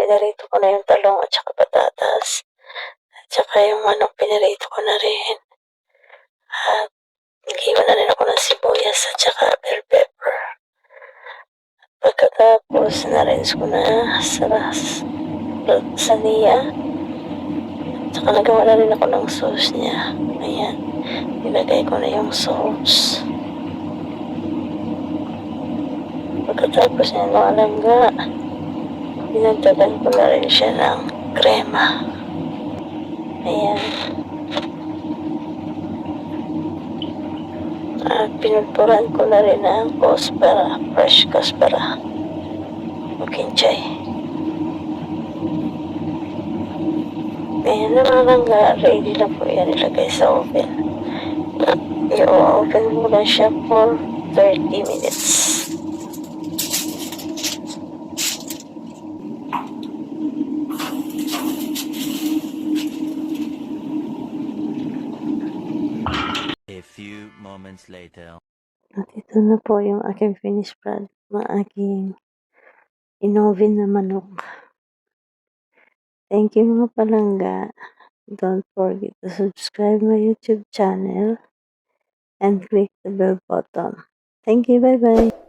pinarito ko na yung talong at saka patatas. At saka yung manok, pinarito ko na rin. At nag-iwan na rin ako ng sibuyas at saka bell pepper. Pagkatapos, na-rinse ko na sa niya. At saka nagawa na rin ako ng sauce niya. Ayan. Nilagay ko na yung sauce. Pagkatapos niya mga langga, pinagdagan ko na rin siya ng krema. Ayan. At pinulpuran ko na rin ng kospara, fresh kospara. O kinchay. Ayan na mga langga, ready na po yan ilagay sa oven. I-oven mo na siya for 30 minutes. A few moments later. At ito na po yung aking finished product ng aking in-oven na manok. Thank you mga palangga. Don't forget to subscribe my YouTube channel and click the bell button. Thank you. Bye-bye.